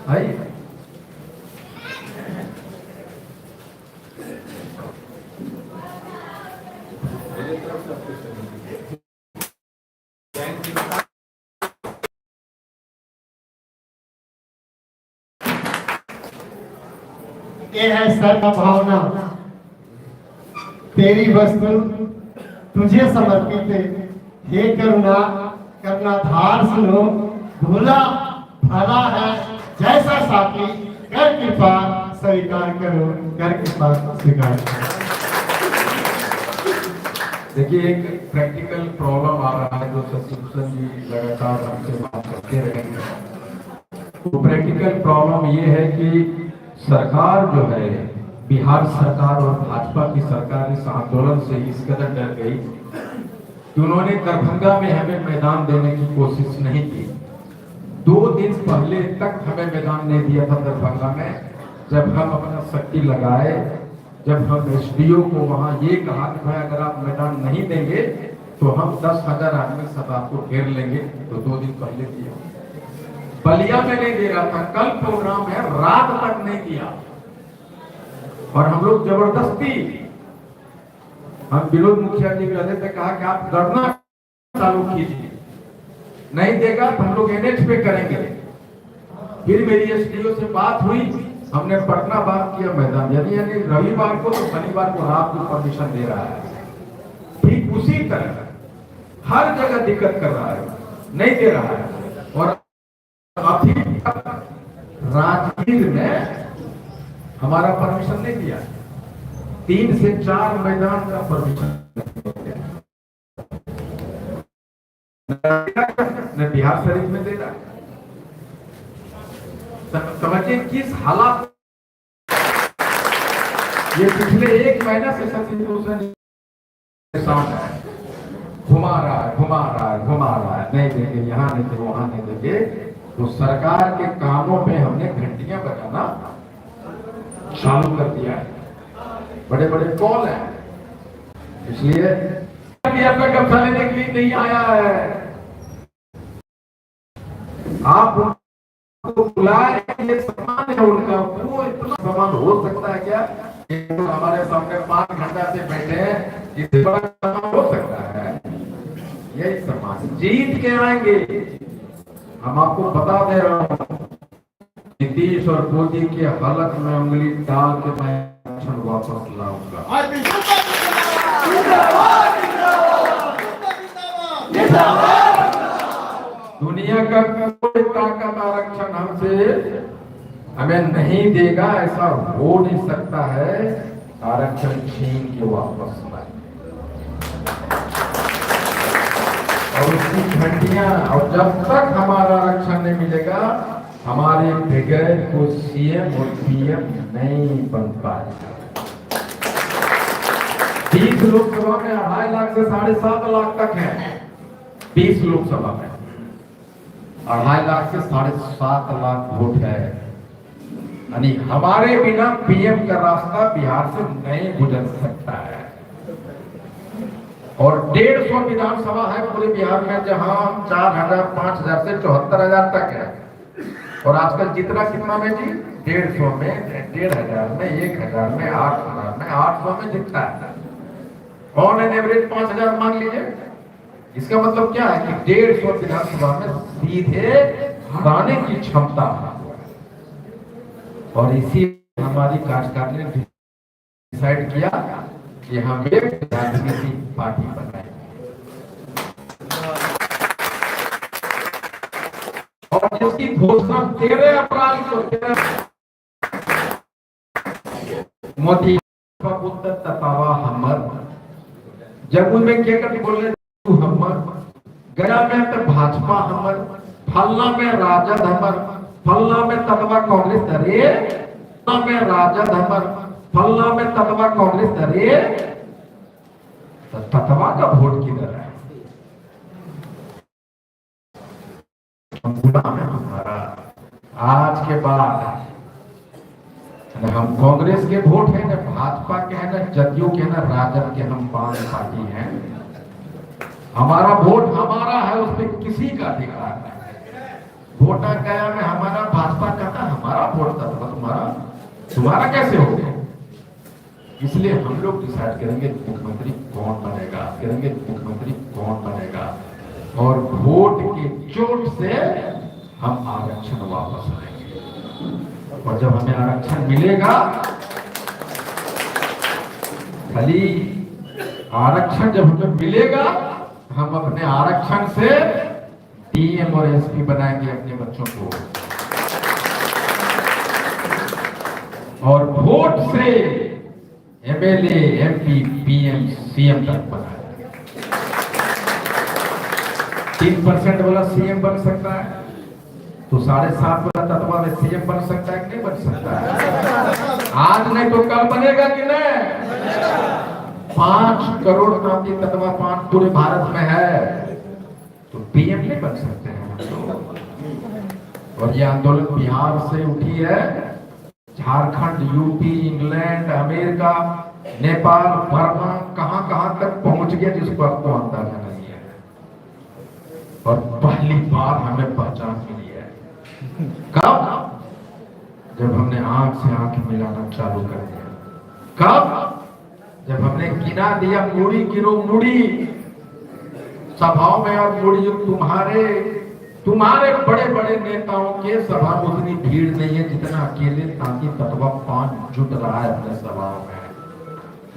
है। ये है सर्व भावना, तेरी वस्तु तुझे समर्पित, हे करुणा करना धार सुनो, भूला भला है जैसा साथी, कर कृपा स्वीकार करो, कर कृपा स्वीकार करो। देखिए, एक प्रैक्टिकल प्रॉब्लम आ रहा है जो शशिभूषण जी लगातार हमसे बात करते रहेंगे। तो प्रैक्टिकल प्रॉब्लम ये है कि सरकार जो है, बिहार सरकार और भाजपा की सरकार इस आंदोलन से इस कदर डर गई कि उन्होंने दरभंगा में हमें मैदान देने की कोशिश नहीं की। 2 दिन पहले तक हमें मैदान नहीं दिया था दरभंगा में, जब हम अपना शक्ति लगाए, जब हम एसडीओ को वहां ये कहा कि भाई अगर आप मैदान नहीं देंगे तो हम 10,000 आदमी सब आपको घेर लेंगे, तो 2 दिन पहले दिया। बलिया में नहीं दे रहा था, कल प्रोग्राम है, रात तक नहीं दिया। और हम लोग जबरदस्ती, हम विनोद मुखिया जी के पे कहा कि आप धरना चालू कीजिए, नहीं देगा तो हम लोग एनएच पे करेंगे। फिर मेरी एसडीओ से बात हुई, हमने पटना बात किया, मैदान यानी रविवार को तो शनिवार को रात को परमिशन दे रहा है। ठीक उसी तरह हर जगह दिक्कत कर रहा है, नहीं दे रहा है। और अभी राजगीर में हमारा परमिशन नहीं दिया, 3 से 4 मैदान का परमिशन न बिहार शरीफ में दे रहा है। समझिए किस हालात, ये पिछले 1 महीना से शशिभूषण घुमा रहा है, नहीं देंगे, यहाँ नहीं देंगे, वहां नहीं देंगे। तो सरकार के कामों पे हमने घंटियां बजाना चालू कर दिया है, बड़े बड़े कॉल हैं, इसलिए आपका कब्जा लेने के लिए नहीं आया है। आप उनको बुलाए, ये सम्मान है उनका, वो इतना सम्मान हो सकता है क्या? हमारे सामने 5 घंटा से बैठे हैं, इससे बड़ा सम्मान हो सकता है? यही सम्मान, जीत के आएंगे। हम आपको बता दे रहा हूँ, नीतीश और मोदी के हलक में उंगली डाल के मैं वापस लाऊंगा। दुनिया का कोई ताकत आरक्षण हमसे हमें नहीं देगा, ऐसा हो नहीं सकता है। आरक्षण छीन के वापस लाए और उसकी घंटियां, और जब तक हमारा आरक्षण नहीं मिलेगा, हमारे बगैर को सीएम और पीएम नहीं बन पाएगा। 20 लोकसभा में 2.5 लाख से 7.5 लाख तक है, 20 लोकसभा में 2.5 लाख से 7.5 लाख वोट है। यानी हमारे बिना पीएम का रास्ता बिहार से नहीं गुजर सकता है। और 150 विधानसभा है पूरे बिहार में, जहां 4,000, 5,000 से 74,000 तक है। और आजकल जितना कितना में जी, 150 में, 1,500 में, 1,000 में, 8,000 में, 800 में जितना है। ऑन एन एवरेज 5,000 मान लीजिए। इसका मतलब क्या है कि 150 विधानसभा में सीधे हराने की क्षमता है। और इसी हमारी कार्यकारिणी ने डिसाइड किया कि हम एक राजनीतिक पार्टी बनाएंगे। और जिसकी घोषणा 13 अप्रैल को मोदी पुत्र ततावा हमर, जब में क्या करके बोल रहे तू हमर, गया में तो भाजपा हमर, फलना में राजद हमर, फलना में ततवा कांग्रेस, अरे फलना में राजद हमर, फलना में ततवा कांग्रेस, अरे तो ततवा का वोट किधर है? हमारा आज के बाद हम कांग्रेस के वोट है, न भाजपा के है, न जदयू के, न राजद के, हम 5 पार्टी हैं। हमारा वोट हमारा है, उस पर किसी का अधिकार नहीं। वोटा गया में हमारा, भाजपा का था हमारा। हमारा वोट था, तुम्हारा कैसे हो गया? इसलिए हम लोग डिसाइड करेंगे मुख्यमंत्री कौन बनेगा, और वोट के चोट से हम आरक्षण वापस लाएंगे। और जब हमें आरक्षण मिलेगा, खाली आरक्षण जब हमें मिलेगा, हम अपने आरक्षण से डीएम और एसपी बनाएंगे अपने बच्चों को, और वोट से एमएलए, एमपी, पीएम, सीएम तक बनाएंगे। 3% वाला सीएम बन सकता है, तो 7.5 वाला तत्वा में सीएम बन सकता है कि नहीं बन सकता है? आज नहीं तो कल बनेगा कि नहीं? 5 करोड़ का भी तत्वा 5 पूरे भारत में है, तो पीएम नहीं बन सकते हैं हम लोग। और ये आंदोलन बिहार से उठी है, Jharkhand, UP, England, America, Nepal, Burma, कहां तक पहुंच गया जिसको आपको अंदाजा नहीं है। और पहली बार हमें पहचान मिली है, कब? जब हमने आंख से आंख मिलाना चालू कर दिया। कब? जब हमने गिना दिया, मुड़ी गिरो मुड़ी सभाओं में, और मुड़ी तुम्हारे बड़े बड़े नेताओं के सभा में उतनी भीड़ नहीं है जितना अकेले ताकि तत्वा 5 जुट रहा है अपने सभाओं में।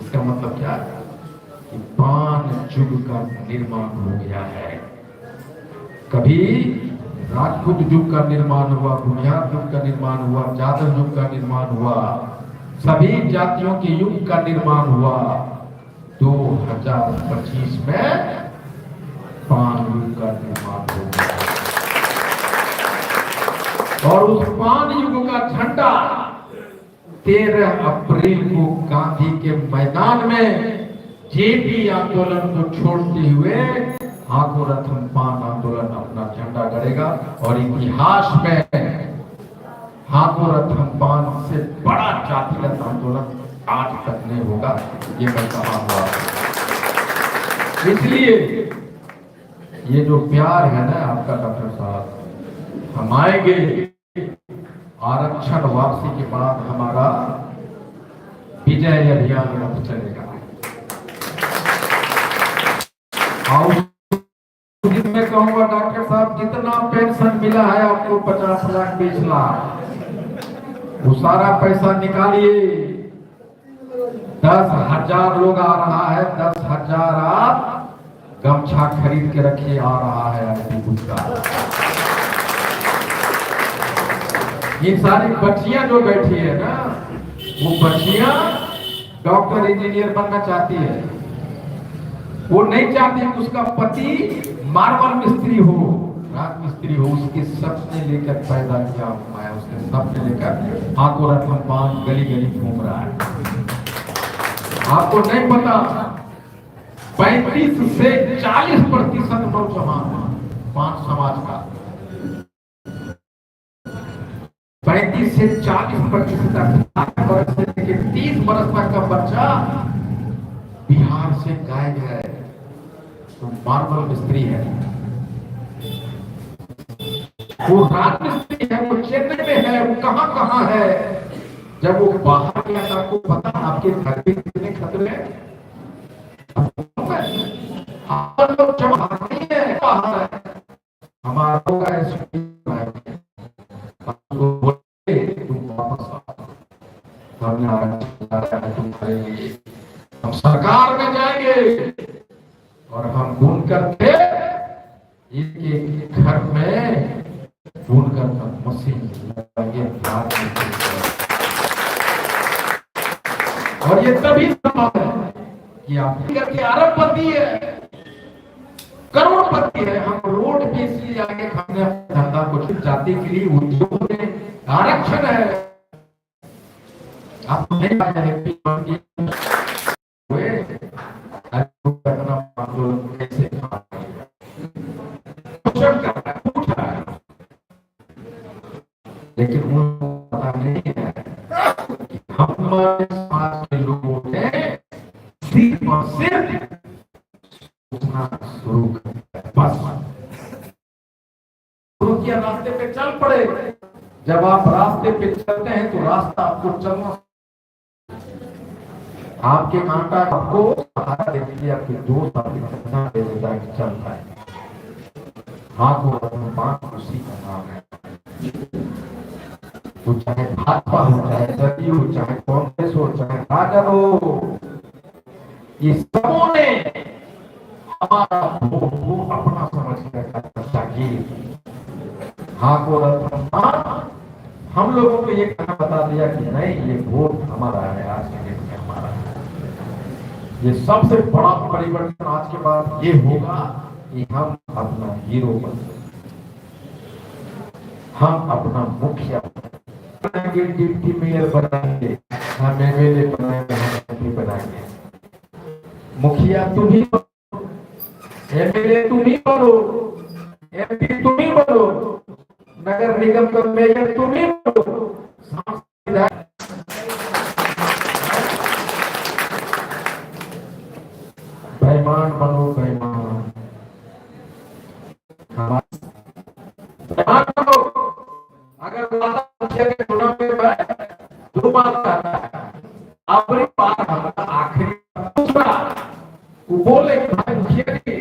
इसका मतलब क्या है कि 5 युग का निर्माण हो गया है। कभी राजपूत युग का निर्माण हुआ, भूमिहार युग का निर्माण हुआ, जादव युग का निर्माण हुआ, सभी जातियों के युग का निर्माण हुआ। 2025 में 5 युग का निर्माण हो गया, और उस 5 युग का झंडा 13 अप्रैल को गांधी के मैदान में जेपी आंदोलन को छोड़ते हुए हाथों रथम 5 आंदोलन अपना झंडा गड़ेगा, और इतिहास में हाथों रथम 5 से बड़ा जातिगत आंदोलन आज तक नहीं होगा, ये मैं कहूंगा। इसलिए ये जो प्यार है ना आपका डॉक्टर साहब, हम आएंगे। आरक्षण वापसी के बाद हमारा विजय अभियान रथ चलेगा, और मैं कहूंगा डॉक्टर साहब, जितना पेंशन मिला है आपको 50 लाख 20 लाख, वो सारा पैसा निकालिए। 10,000 लोग आ रहा है, 10,000 आप गमछा खरीद के रखिए, आ रहा है आपकी गुजरात। ये सारी बच्चियां जो बैठी है ना, वो बच्चियां डॉक्टर इंजीनियर बनना चाहती है। वो नहीं चाहती कि उसका पति मार्बल मिस्त्री हो, राज मिस्त्री हो। उसके सपने लेकर पैदा किया मैं, उसके सपने लेकर हाथों रथम 5 गली गली घूम रहा है। आपको नहीं पता, 35 से 40% नौजवान 5 समाज का, 35 से 40% वर्ष से लेकर 30 वर्ष तक का बच्चा बिहार से गायब है, तो मार्बल मिस्त्री है, वो राजमिस्त्री है, वो चेन्नई में है, वो कहां है। जब वो बाहर गया तो आपको पता आपके घर पे कितने खतरे हैं। लोग जमा नहीं है बाहर है, हमारा हम सरकार में जाएंगे, और हम ढूंढ करके एक घर में ढूंढ कर मशीन लगाएंगे, और ये तभी संभव है कि आप करके अरबपति है, करोड़पति है। हम रोड पे इसलिए आगे हमने अपने धंधा को जाति के लिए उद्योग में आरक्षण है। आप नहीं आंदोलन कैसे लेकिन उनको पता नहीं है कि हमारे समाज के लोगों ने सिर्फ और सिर्फ सोचना शुरू कर बस शुरू किया, रास्ते पे चल पड़े, जब आप रास्ते पे चलते हैं तो रास्ता आपको चलना, आपके कांटा आपको सहारा देने के लिए आपके दोस्त आपके सपना दे देता है कि चल पाए। हाथ और बात खुशी का नाम है। वो चाहे भाजपा हो, चाहे जदयू हो, चाहे कांग्रेस हो, चाहे राजद हो, ये सबों ने हमारा वो अपना समझ कर चाहिए। हाँ को हम लोगों को ये कहना बता दिया कि नहीं, ये वोट हमारा है, आज के दिन में हमारा है। ये सबसे बड़ा परिवर्तन आज के बाद ये होगा कि हम अपना हीरो बनेंगे, हम अपना मुखिया बनाएंगे, डिप्टी मेयर बनाएंगे, हम एमएलए बनाएंगे, हम एमपी बनाएंगे। मुखिया तुम ही बनो, एमएलए तुम ही बनो, एमपी तुम ही बनो, नगर निगम का मेयर तुम ही बनो, बेईमान बनो, बेईमान बनो। अगर मुखिया के चुनाव में दो बात करता है, अपनी बात हमारा आखिरी दूसरा वो बोले कि भाई मुखिया जी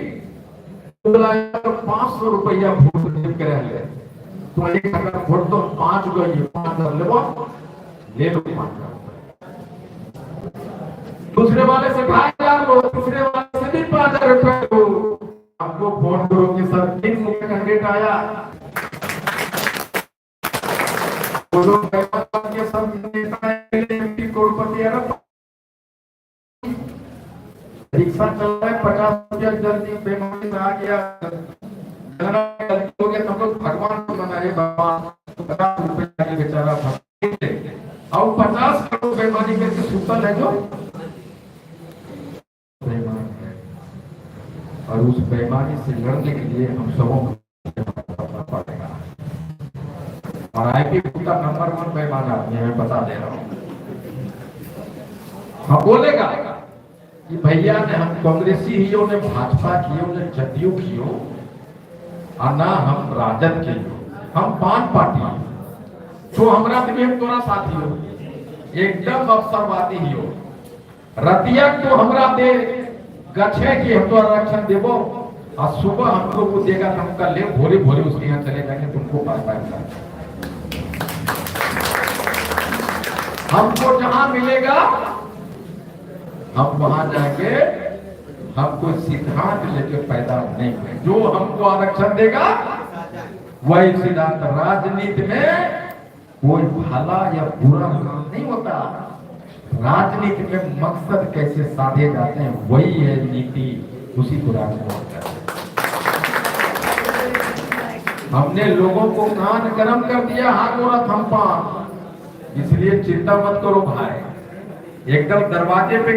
500 रुपया वोट दे के रह ले, तो एक अगर वोट तो 5 गई 5 ले लो 5। दूसरे वाले से 2,500 लो, दूसरे वाले से भी 5,000 रुपए लो। आपको फोन करो कि सर 3 मुख्य कैंडिडेट आया, के सब नेता करोड़पति रिक्शा चल रहा है, 50 रुपया जल्दी बेमानी में आ गया, गलती हो गया, तो भगवान को बनाए, भगवान 50 रुपये बेचारा और 50 करोड़ बेमानी करके सुतल है जो बेईमान है। और उस बेईमानी से लड़ने के लिए हम सबों को पड़ेगा। और आईपी का नंबर 1 बेईमान आदमी है, मैं बता दे रहा हूँ। हम बोलेगा कि भैया ने हम कांग्रेसी ही हो, ने भाजपा की हो, ने जदयू की हो, और ना हम राजद के हो, हम 5 पार्टी तो हमरा हम तोरा साथी हो, एकदम अवसरवादी ही हो। रतिया तो हमरा दे गछे की हम तो आरक्षण देवो, और सुबह हमको को देगा तो हम कर ले, भोरे भोरे उसके यहाँ चले जाएंगे, तुमको पास पाएगा। हमको जहां मिलेगा हम वहां जाएंगे। हम कोई सिद्धांत लेके पैदा नहीं हुए, जो हमको आरक्षण देगा वही सिद्धांत। राजनीति में कोई भला या बुरा काम नहीं होता, राजनीति में मकसद कैसे साधे जाते हैं वही है नीति, उसी को राजनीति होता है। हमने लोगों को कान गरम कर दिया, हाथ गोरा थम्पा, इसलिए चिंता मत करो भाई, एकदम दरवाजे पे